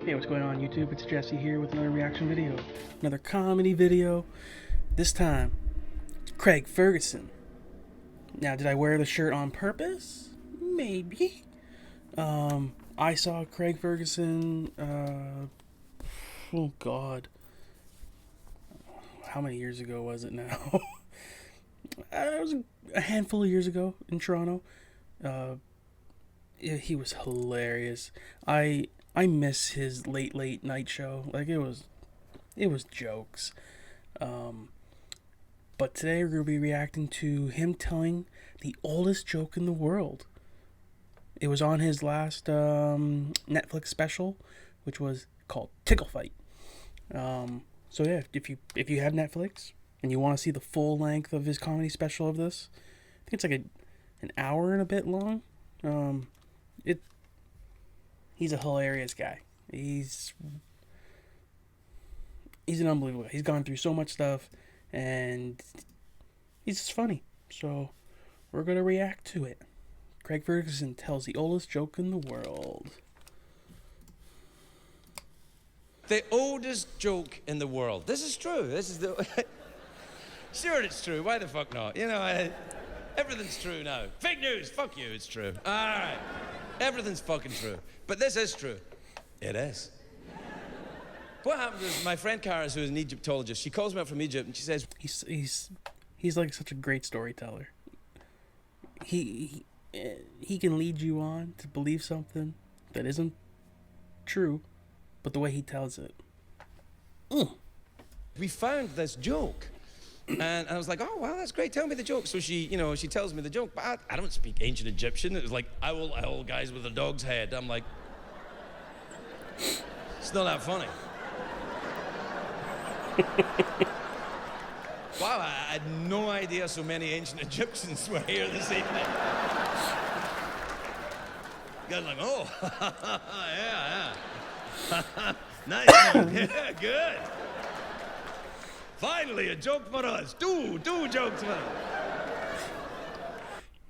Hey, what's going on YouTube? It's Jesse here with another reaction video. Another comedy video. This time, Craig Ferguson. Now, did I wear the shirt on purpose? Maybe. I saw Craig Ferguson, oh god. How many years ago was it now? It was a handful of years ago in Toronto. He was hilarious. I miss his late night show. Like, it was jokes. But today we're going to be reacting to him telling the oldest joke in the world. It was on his last Netflix special, which was called Tickle Fight. So yeah, if you have Netflix and you want to see the full length of his comedy special of this, I think it's like an hour and a bit long. He's a hilarious guy. He's an unbelievable guy. He's gone through so much stuff, and he's just funny. So we're gonna react to it. Craig Ferguson tells the oldest joke in the world. The oldest joke in the world. This is true. This is the... Sure, it's true. Why the fuck not? You know, everything's true now. Fake news. Fuck you. It's true. All right. Everything's fucking true. But this is true. It is. What happened is my friend Karis, who is an Egyptologist, she calls me up from Egypt and she says... He's like such a great storyteller. He can lead you on to believe something that isn't true, but the way he tells it. We found this joke. And I was like, oh, wow, that's great. Tell me the joke. So she tells me the joke, but I don't speak ancient Egyptian. It was like, owl, guys with a dog's head. I'm like, it's not that funny. Wow, I had no idea so many ancient Egyptians were here this evening. Guys like, oh, yeah. Nice, yeah, good. Finally, a joke for us. Two jokes for us.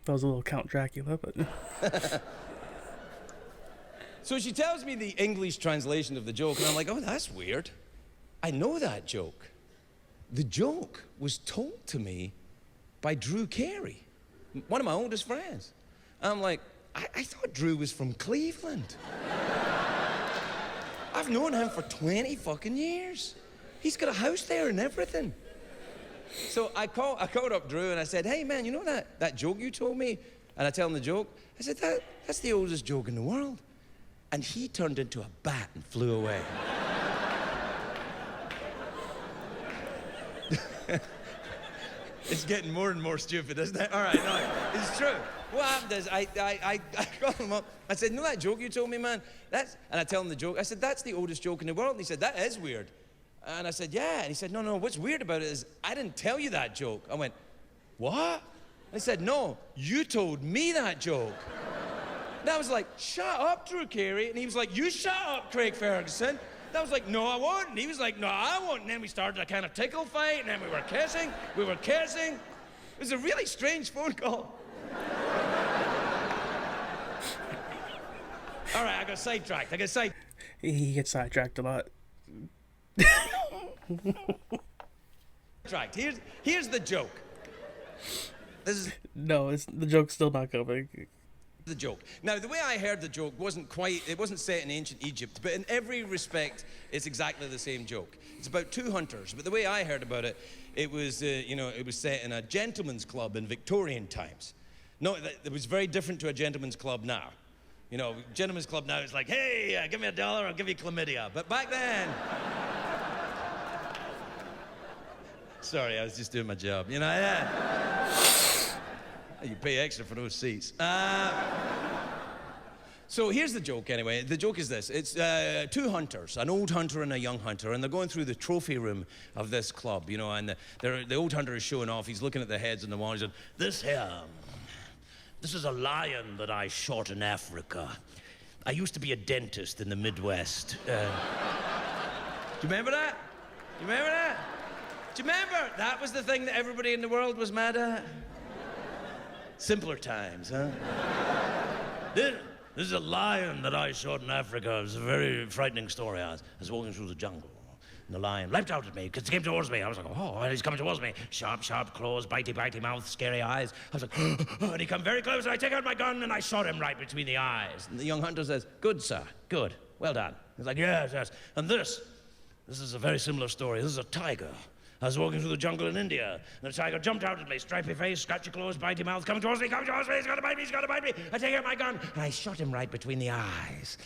That was a little Count Dracula, but... So she tells me the English translation of the joke, and I'm like, oh, that's weird. I know that joke. The joke was told to me by Drew Carey, one of my oldest friends. I'm like, I thought Drew was from Cleveland. I've known him for 20 fucking years. He's got a house there and everything. So I called up Drew and I said, hey man, you know that joke you told me? And I tell him the joke. I said, that's the oldest joke in the world. And he turned into a bat and flew away. It's getting more and more stupid, isn't it? All right, no, it's true. What happened is I called him up. I said, you know that joke you told me, man? And I tell him the joke. I said, that's the oldest joke in the world. And he said, that is weird. And I said, yeah. And he said, no, what's weird about it is I didn't tell you that joke. I went, what? And he said, no, you told me that joke. And I was like, shut up, Drew Carey. And he was like, you shut up, Craig Ferguson. And I was like, no, I won't. And he was like, no, I won't. And then we started a kind of tickle fight, and then we were kissing. It was a really strange phone call. All right, I got sidetracked. He gets sidetracked a lot. Here's the joke. No, the joke's still not coming. The joke. Now, the way I heard the joke wasn't set in ancient Egypt, but in every respect, it's exactly the same joke. It's about two hunters, but the way I heard about it, it was set in a gentleman's club in Victorian times. No, it was very different to a gentleman's club now. You know, gentleman's club now is like, hey, give me $1, I'll give you chlamydia. But back then... Sorry, I was just doing my job. You know, yeah. You pay extra for those seats. So here's the joke anyway. The joke is this. It's two hunters, an old hunter and a young hunter, and they're going through the trophy room of this club, you know, and the old hunter is showing off. He's looking at the heads on the wall. He said, this is a lion that I shot in Africa. I used to be a dentist in the Midwest. Do you remember that? Do you remember? That was the thing that everybody in the world was mad at. Simpler times, huh? This is a lion that I shot in Africa. It was a very frightening story. I was walking through the jungle. And the lion leapt out at me because he came towards me. I was like, oh, and he's coming towards me. Sharp, sharp claws, bitey, bitey mouth, scary eyes. I was like, oh, and he come very close, and I take out my gun, and I shot him right between the eyes. And the young hunter says, good, sir, good, well done. He's like, yes, yes. And this is a very similar story. This is a tiger. I was walking through the jungle in India, and the tiger jumped out at me, stripy face, scratchy claws, bitey mouth, coming towards me, he's gonna bite me, he's gonna bite me. I take out my gun, and I shot him right between the eyes.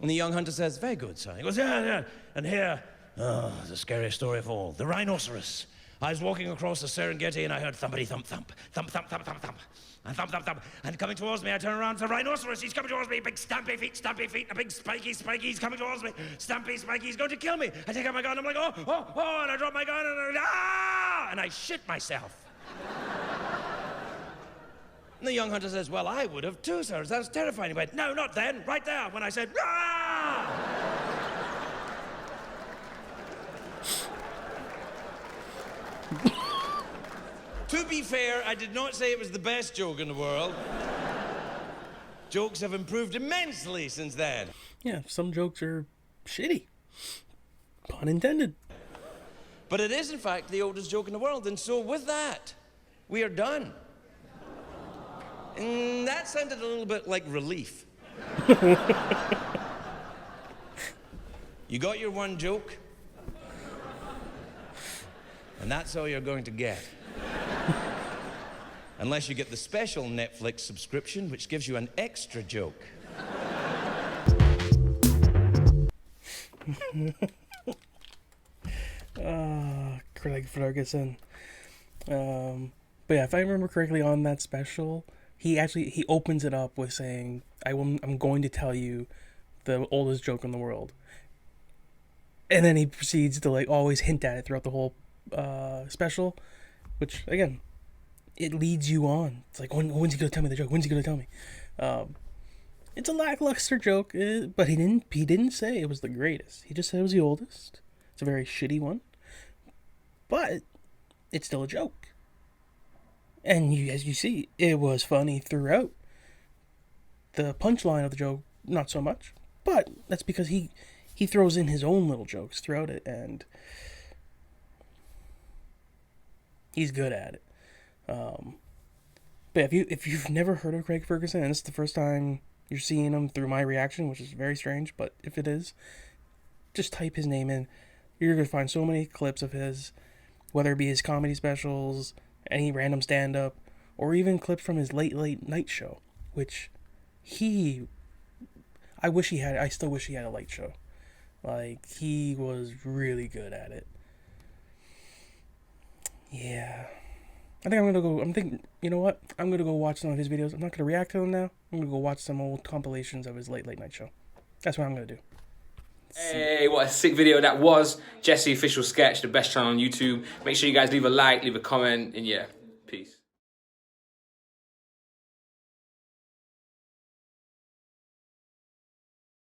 And the young hunter says, very good, sir. He goes, yeah, yeah. And here, the scariest story of all, the rhinoceros. I was walking across the Serengeti, and I heard thumpity thump thump, thump thump thump thump thump, and thump thump thump. And coming towards me, I turn around, it's a rhinoceros. He's coming towards me, big stampy feet, a big spiky, he's coming towards me, stampy, spiky, he's going to kill me. I take out my gun, I'm like, oh, and I drop my gun, and I shit myself. And the young hunter says, well, I would have too, sir. That's terrifying. He went, No, not then, right there, when I said, ah! to be fair, I did not say it was the best joke in the world. Jokes have improved immensely since then. Yeah, some jokes are shitty. Pun intended. But it is, in fact, the oldest joke in the world, and so with that, we are done. And that sounded a little bit like relief. You got your one joke, and that's all you're going to get. Unless you get the special Netflix subscription, which gives you an extra joke. Craig Ferguson. But yeah, if I remember correctly on that special, he opens it up with saying, I'm going to tell you the oldest joke in the world. And then he proceeds to like always hint at it throughout the whole special, which again, it leads you on. It's like, when's he gonna tell me the joke? When's he gonna tell me? It's a lackluster joke, but he didn't say it was the greatest. He just said it was the oldest. It's a very shitty one, but it's still a joke. And as you see, it was funny throughout. The punchline of the joke, not so much, but that's because he throws in his own little jokes throughout it, and he's good at it. But if you've never heard of Craig Ferguson, and this is the first time you're seeing him through my reaction, which is very strange, but if it is, just type his name in. You're going to find so many clips of his, whether it be his comedy specials, any random stand-up, or even clips from his late night show, which I still wish he had a late show. Like, he was really good at it. Yeah. You know what? I'm going to go watch some of his videos. I'm not going to react to them now. I'm going to go watch some old compilations of his late night show. That's what I'm going to do. Hey, what a sick video that was. Jesse Official Sketch, the best channel on YouTube. Make sure you guys leave a like, leave a comment, and yeah, peace.